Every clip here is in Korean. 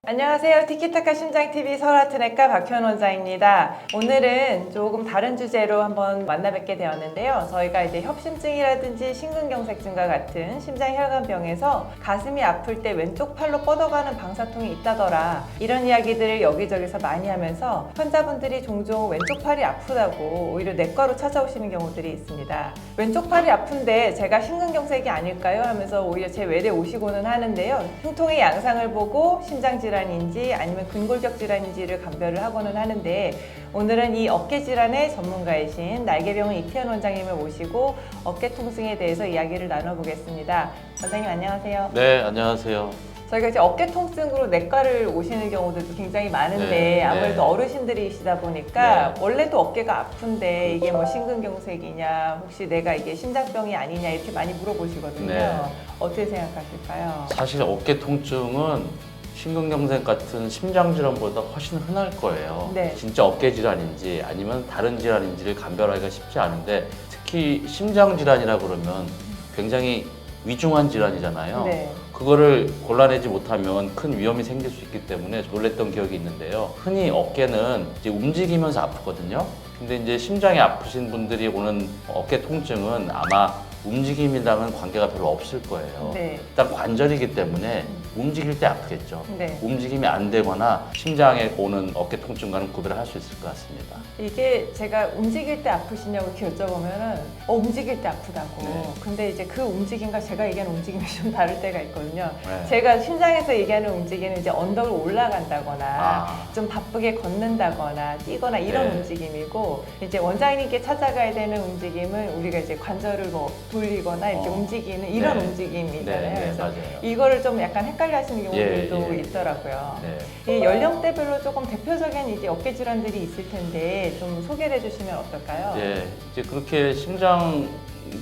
안녕하세요. 티키타카 심장TV 서울하트내과 박현 원장입니다. 오늘은 조금 다른 주제로 한번 만나 뵙게 되었는데요. 저희가 이제 협심증이라든지 심근경색증과 같은 심장혈관병에서 가슴이 아플 때 왼쪽 팔로 뻗어가는 방사통이 있다더라. 이런 이야기들을 여기저기서 많이 하면서 환자분들이 종종 왼쪽 팔이 아프다고 오히려 내과로 찾아오시는 경우들이 있습니다. 왼쪽 팔이 아픈데 제가 심근경색이 아닐까요? 하면서 오히려 제 외래 오시고는 하는데요. 흉통의 양상을 보고 심장질환인지 아니면 근골격 질환인지를 감별을 하고는 하는데, 오늘은 이 어깨 질환의 전문가이신 날개병원 이태현 원장님을 모시고 어깨 통증에 대해서 이야기를 나눠보겠습니다. 원장님 안녕하세요. 네, 안녕하세요. 저희가 이제 어깨 통증으로 내과를 오시는 경우들도 굉장히 많은데 네, 아무래도 네. 어르신들이시다 보니까 네. 원래도 어깨가 아픈데 이게 뭐 심근경색이냐, 혹시 내가 이게 심장병이 아니냐 이렇게 많이 물어보시거든요. 네. 어떻게 생각하실까요? 사실 어깨 통증은 심근경색 같은 심장 질환보다 훨씬 흔할 거예요. 네. 진짜 어깨 질환인지 아니면 다른 질환인지를 감별하기가 쉽지 않은데, 특히 심장 질환이라 그러면 굉장히 위중한 질환이잖아요. 네. 그거를 골라내지 못하면 큰 위험이 생길 수 있기 때문에 놀랬던 기억이 있는데요. 흔히 어깨는 이제 움직이면서 아프거든요. 근데 이제 심장이 아프신 분들이 오는 어깨 통증은 아마 움직임이랑은 관계가 별로 없을 거예요. 네. 일단 관절이기 때문에 움직일 때 아프겠죠. 네. 움직임이 안 되거나 심장에 오는 어깨 통증과는 구별을 할 수 있을 것 같습니다. 이게 제가 움직일 때 아프시냐고 이렇게 여쭤보면은 움직일 때 아프다고. 네. 근데 이제 그 움직임과 제가 얘기하는 움직임이 좀 다를 때가 있거든요. 네. 제가 심장에서 얘기하는 움직임은 이제 언덕을 올라간다거나 아. 좀 바쁘게 걷는다거나 뛰거나 이런 네. 움직임이고, 이제 원장님께 찾아가야 되는 움직임은 우리가 이제 관절을 뭐 돌리거나 이렇게 움직이는 이런 네. 움직임이잖아요. 네, 네, 그래서 맞아요. 이거를 좀 약간 헷갈려 하시는 경우들도 예, 예. 있더라고요. 네. 이 연령대별로 조금 대표적인 이제 어깨 질환들이 있을 텐데 좀 소개를 해주시면 어떨까요? 예, 이제 그렇게 심장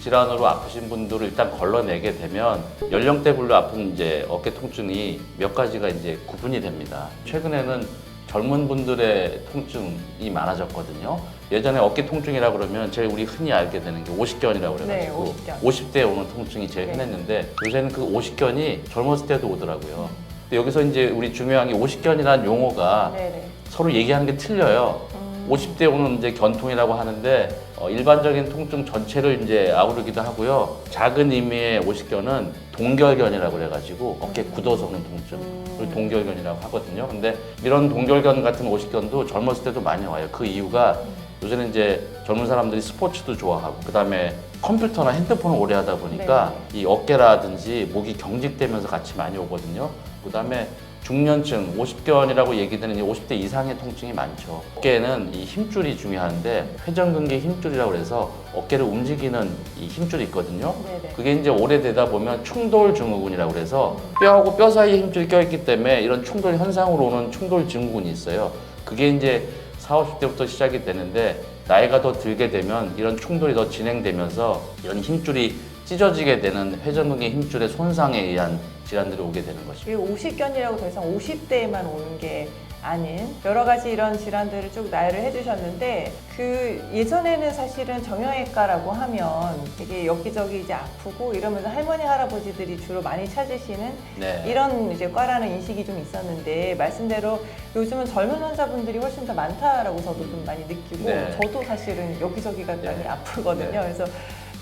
질환으로 아프신 분들을 일단 걸러내게 되면 연령대별로 아픈 이제 어깨 통증이 몇 가지가 이제 구분이 됩니다. 최근에는 젊은 분들의 통증이 많아졌거든요. 예전에 어깨 통증이라 그러면 제일 우리 흔히 알게 되는 게 오십견이라고 그래가지고 네, 오십견. 50대에 오는 통증이 제일 네. 흔했는데, 요새는 그 오십견이 젊었을 때도 오더라고요. 근데 여기서 이제 우리 중요한 게 오십견이라는 용어가 네네. 서로 얘기하는 게 틀려요. 50대 오는 이제 견통이라고 하는데 일반적인 통증 전체를 이제 아우르기도 하고요. 작은 의미의 오십견은 동결견이라고 그래가지고 어깨 굳어서 오는 통증을 동결견이라고 하거든요. 근데 이런 동결견 같은 오십견도 젊었을 때도 많이 와요. 그 이유가 요새는 이제 젊은 사람들이 스포츠도 좋아하고, 그다음에 컴퓨터나 핸드폰을 오래 하다 보니까 이 어깨라든지 목이 경직되면서 같이 많이 오거든요. 그다음에 중년층, 50견이라고 얘기되는 이 50대 이상의 통증이 많죠. 어깨에는 이 힘줄이 중요한데 회전근개 힘줄이라고 해서 어깨를 움직이는 이 힘줄이 있거든요. 네네. 그게 이제 오래되다 보면 충돌 증후군이라고 해서 뼈하고 뼈 사이에 힘줄이 껴있기 때문에 이런 충돌 현상으로 오는 충돌 증후군이 있어요. 그게 이제 40, 50대부터 시작이 되는데, 나이가 더 들게 되면 이런 충돌이 더 진행되면서 이런 힘줄이 찢어지게 되는 회전근개 힘줄의 손상에 의한 질환들이 오게 되는 것입니다. 이게 오십견이라고 더 이상 50대에만 오는 게 아닌 여러 가지 이런 질환들을 쭉 나열을 해주셨는데, 그 예전에는 사실은 정형외과라고 하면 이게 여기저기 이제 아프고 이러면서 할머니 할아버지들이 주로 많이 찾으시는 네. 이런 이제 과라는 인식이 좀 있었는데, 말씀대로 요즘은 젊은 환자분들이 훨씬 더 많다라고 저도 좀 많이 느끼고, 네. 저도 사실은 여기저기가 네. 많이 아프거든요. 네. 그래서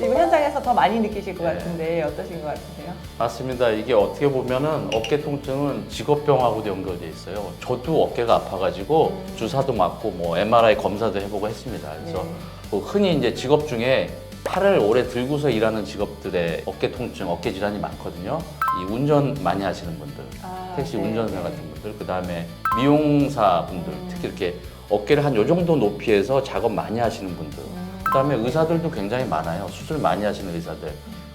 이거 현장에서 더 많이 느끼실 것 네. 같은데 어떠신 것 같으세요? 맞습니다. 이게 어떻게 보면은 어깨 통증은 직업병하고도 연결돼 있어요. 저도 어깨가 아파가지고 주사도 맞고 뭐 MRI 검사도 해보고 했습니다. 그래서 네. 뭐 흔히 이제 직업 중에 팔을 오래 들고서 일하는 직업들의 어깨 통증, 어깨 질환이 많거든요. 이 운전 많이 하시는 분들, 택시 네, 운전사 네. 같은 분들, 그 다음에 미용사 분들, 특히 이렇게 어깨를 한 요 정도 높이에서 작업 많이 하시는 분들, 그 다음에 의사들도 굉장히 많아요. 수술 많이 하시는 의사들.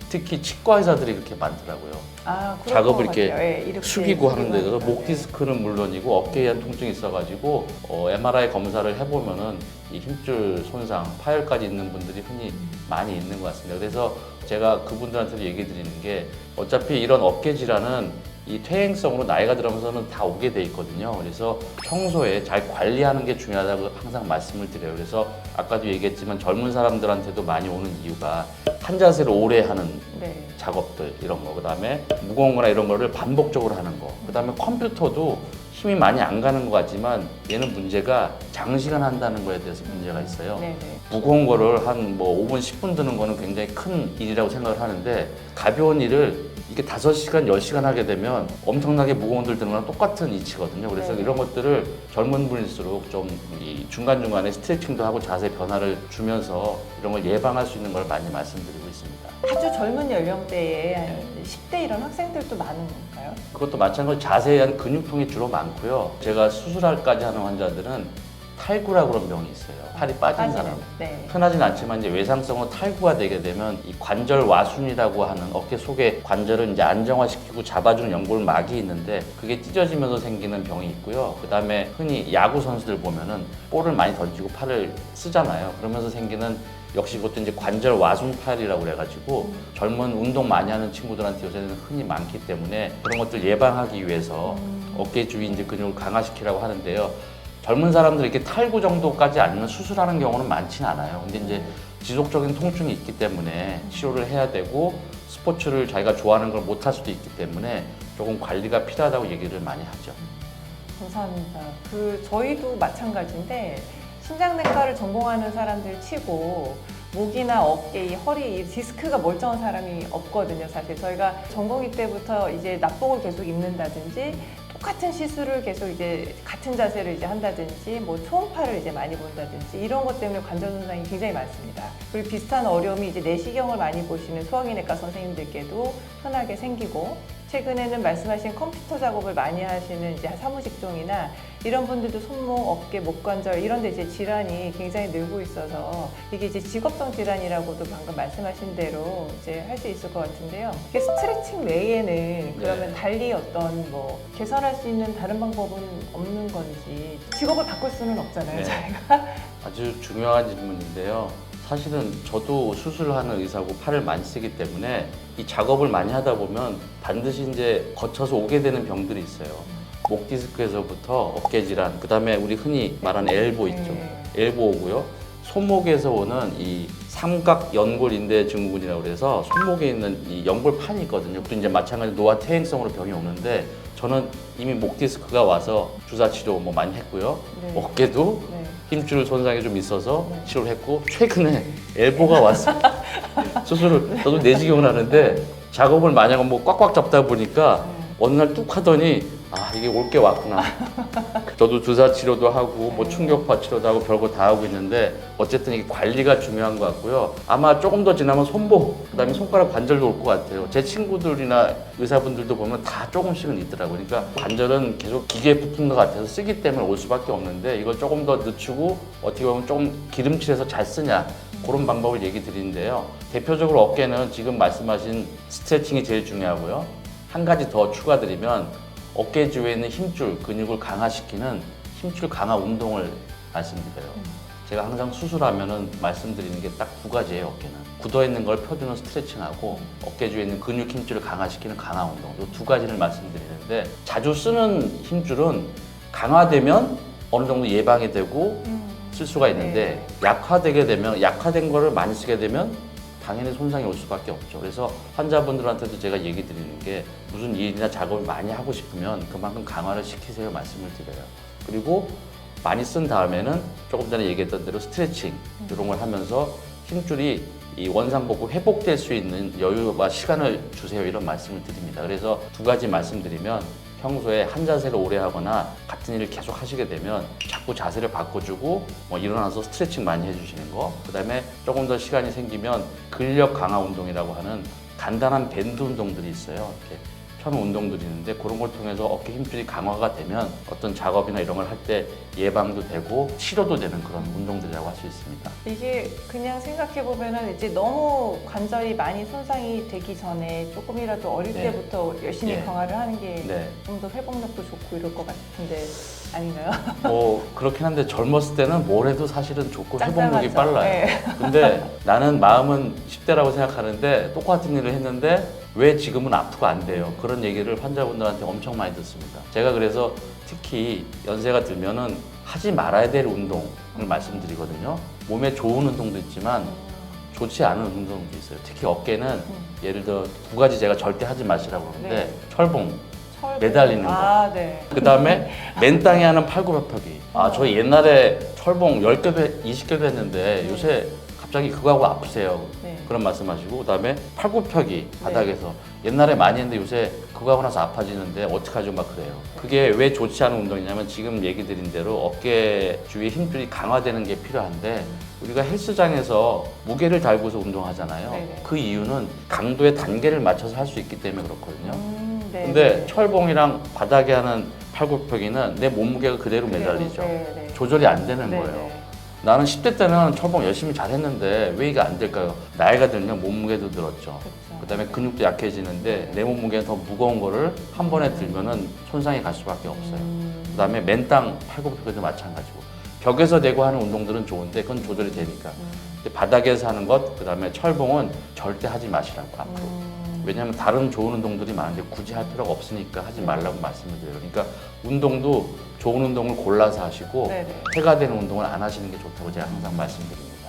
특히 치과 의사들이 그렇게 많더라고요. 그럴 작업을 것 이렇게 같아요. 예, 이렇게 숙이고 하는데 하니까. 목 네. 디스크는 물론이고 어깨에 한 통증이 있어가지고 MRI 검사를 해보면은 이 힘줄 손상, 파열까지 있는 분들이 흔히 많이 있는 것 같습니다. 그래서 제가 그분들한테도 얘기 드리는 게, 어차피 이런 어깨 질환은 이 퇴행성으로 나이가 들어서는 다 오게 돼 있거든요. 그래서 평소에 잘 관리하는 게 중요하다고 항상 말씀을 드려요. 그래서 아까도 얘기했지만 젊은 사람들한테도 많이 오는 이유가 한 자세를 오래 하는 네. 작업들 이런 거, 그다음에 무거운 거나 이런 거를 반복적으로 하는 거, 그다음에 컴퓨터도 힘이 많이 안 가는 것 같지만 얘는 문제가 장시간 한다는 거에 대해서 문제가 있어요. 네네. 무거운 거를 한 뭐 5분, 10분 드는 거는 굉장히 큰 일이라고 생각을 하는데 가벼운 일을 이게 5시간, 10시간 하게 되면 엄청나게 무거운 들 드는 거랑 똑같은 이치거든요. 그래서 네. 이런 것들을 젊은 분일수록 좀 이 중간중간에 스트레칭도 하고 자세 변화를 주면서 이런 걸 예방할 수 있는 걸 많이 말씀드리고 있습니다. 아주 젊은 연령대에 한 10대 이런 학생들도 많은 건가요? 그것도 마찬가지로 자세에 대한 근육통이 주로 많고요. 제가 수술할까지 하는 환자들은 탈구라고 그런 병이 있어요. 팔이 빠진 사람. 네. 흔하진 않지만 이제 외상성으로 탈구가 되게 되면 이 관절 와순이라고 하는 어깨 속의 관절을 이제 안정화시키고 잡아주는 연골막이 있는데 그게 찢어지면서 생기는 병이 있고요. 그 다음에 흔히 야구 선수들 보면은 볼을 많이 던지고 팔을 쓰잖아요. 그러면서 생기는 역시 그것도 이제 관절 와순팔이라고 그래가지고 젊은 운동 많이 하는 친구들한테 요새는 흔히 많기 때문에 그런 것들 예방하기 위해서 어깨 주위 이제 근육을 강화시키라고 하는데요. 젊은 사람들 이렇게 탈구 정도까지 아니면 수술하는 경우는 많지는 않아요. 근데 이제 지속적인 통증이 있기 때문에 치료를 해야 되고 스포츠를 자기가 좋아하는 걸 못 할 수도 있기 때문에 조금 관리가 필요하다고 얘기를 많이 하죠. 감사합니다. 저희도 마찬가지인데 신장내과를 전공하는 사람들 치고 목이나 어깨, 이 허리, 이 디스크가 멀쩡한 사람이 없거든요. 사실 저희가 전공의 때부터 이제 납복을 계속 입는다든지 똑같은 시술을 계속 이제 같은 자세를 이제 한다든지 뭐 초음파를 이제 많이 본다든지 이런 것 때문에 관절 손상이 굉장히 많습니다. 그리고 비슷한 어려움이 이제 내시경을 많이 보시는 소화기내과 선생님들께도 흔하게 생기고 최근에는 말씀하신 컴퓨터 작업을 많이 하시는 이제 사무직종이나 이런 분들도 손목, 어깨, 목관절 이런 데 이제 질환이 굉장히 늘고 있어서 이게 이제 직업성 질환이라고도 방금 말씀하신 대로 이제 할 수 있을 것 같은데요. 이게 스트레칭 외에는 그러면 달리 어떤 뭐 개선할 수 있는 다른 방법은 없는 건지 직업을 바꿀 수는 없잖아요, 네. 저희가. 아주 중요한 질문인데요. 사실은 저도 수술하는 의사고 팔을 많이 쓰기 때문에 이 작업을 많이 하다 보면 반드시 이제 거쳐서 오게 되는 병들이 있어요. 목 디스크에서부터 어깨 질환, 그 다음에 우리 흔히 말하는 엘보 있죠. 엘보 오고요. 손목에서 오는 이 삼각 연골 인대 증후군이라고 그래서 손목에 있는 이 연골판이 있거든요. 또 이제 마찬가지로 노화 퇴행성으로 병이 오는데 저는 이미 목 디스크가 와서 주사 치료 뭐 많이 했고요. 네. 어깨도 네. 힘줄 손상이 좀 있어서 치료를 했고 최근에 엘보가 왔어요. 수술을 저도 내시경을 하는데 작업을 만약 뭐 꽉꽉 잡다 보니까 어느 날 뚝 하더니 아 이게 올 게 왔구나. 저도 주사 치료도 하고 뭐 충격파 치료도 하고 별거 다 하고 있는데 어쨌든 이게 관리가 중요한 것 같고요. 아마 조금 더 지나면 손목 그다음에 손가락 관절도 올 것 같아요. 제 친구들이나 의사분들도 보면 다 조금씩은 있더라고요. 그러니까 관절은 계속 기계에 부푼 것 같아서 쓰기 때문에 올 수밖에 없는데 이걸 조금 더 늦추고 어떻게 보면 좀 기름칠해서 잘 쓰냐 그런 방법을 얘기 드리는데요. 대표적으로 어깨는 지금 말씀하신 스트레칭이 제일 중요하고요. 한 가지 더 추가드리면 어깨 주위에 있는 힘줄, 근육을 강화시키는 힘줄 강화 운동을 말씀드려요. 제가 항상 수술하면은 말씀드리는 게 딱 두 가지예요, 어깨는. 굳어있는 걸 펴주는 스트레칭하고 어깨 주위에 있는 근육 힘줄을 강화시키는 강화 운동. 이 두 가지를 말씀드리는데 자주 쓰는 힘줄은 강화되면 어느 정도 예방이 되고 쓸 수가 있는데 약화되게 되면 약화된 거를 많이 쓰게 되면 당연히 손상이 올 수밖에 없죠. 그래서 환자분들한테도 제가 얘기 드리는 게 무슨 일이나 작업을 많이 하고 싶으면 그만큼 강화를 시키세요 말씀을 드려요. 그리고 많이 쓴 다음에는 조금 전에 얘기했던 대로 스트레칭 이런 걸 하면서 힘줄이 이 원상복구 회복될 수 있는 여유와 시간을 주세요 이런 말씀을 드립니다. 그래서 두 가지 말씀드리면 평소에 한 자세를 오래 하거나 같은 일을 계속 하시게 되면 자꾸 자세를 바꿔주고 뭐 일어나서 스트레칭 많이 해주시는 거 그다음에 조금 더 시간이 생기면 근력 강화 운동이라고 하는 간단한 밴드 운동들이 있어요. 이렇게 편 운동들이 있는데 그런 걸 통해서 어깨 힘줄이 강화가 되면 어떤 작업이나 이런 걸 할 때 예방도 되고 치료도 되는 그런 운동들이라고 할 수 있습니다. 이게 그냥 생각해 보면은 이제 너무 관절이 많이 손상이 되기 전에 조금이라도 어릴 네. 때부터 열심히 네. 강화를 하는 게 네. 좀 더 회복력도 좋고 이럴 것 같은데 아닌가요? 뭐 그렇긴 한데 젊었을 때는 뭘 해도 사실은 좋고 회복력이 짱짱하죠. 빨라요. 네. 근데 나는 마음은 10대라고 생각하는데 똑같은 일을 했는데 왜 지금은 아프고 안 돼요? 그런 얘기를 환자분들한테 엄청 많이 듣습니다. 제가 그래서 특히 연세가 들면은 하지 말아야 될 운동을 말씀드리거든요. 몸에 좋은 운동도 있지만 좋지 않은 운동도 있어요. 특히 어깨는 예를 들어 두 가지 제가 절대 하지 마시라고 그러는데 네. 철봉 매달리는 거. 아, 네. 그 다음에 맨 땅에 하는 팔굽혀펴기. 저 옛날에 철봉 10개, 20개도 했는데 요새 갑자기 그거 하고 아프세요. 네. 그런 말씀하시고 그 다음에 팔굽혀펴기 바닥에서 옛날에 많이 했는데 요새 그거 하고 나서 아파지는데 어떡하죠 막 그래요. 그게 왜 좋지 않은 운동이냐면 지금 얘기 드린 대로 어깨 주위의 힘줄이 강화되는 게 필요한데 우리가 헬스장에서 무게를 달고서 운동하잖아요. 네네. 그 이유는 강도의 단계를 맞춰서 할 수 있기 때문에 그렇거든요. 네. 근데 철봉이랑 바닥에 하는 팔굽혀펴기는 내 몸무게가 그대로 매달리죠. 네. 조절이 안 되는 네, 거예요. 네. 나는 10대 때는 철봉 열심히 잘했는데 왜 이게 안 될까요? 나이가 들면 몸무게도 늘었죠. 그쵸. 그다음에 근육도 약해지는데 내 몸무게가 더 무거운 거를 한 번에 들면은 손상이 갈 수밖에 없어요. 그다음에 맨땅 팔굽혀펴기도 마찬가지고 벽에서 대고 하는 운동들은 좋은데 그건 조절이 되니까. 근데 바닥에서 하는 것, 그다음에 철봉은 절대 하지 마시라고 앞으로. 왜냐하면 다른 좋은 운동들이 많은데 굳이 할 필요가 없으니까 하지 말라고 말씀을 드려요. 그러니까 운동도 좋은 운동을 골라서 하시고 네네. 해가 되는 운동을 안 하시는 게 좋다고 제가 항상 말씀드립니다.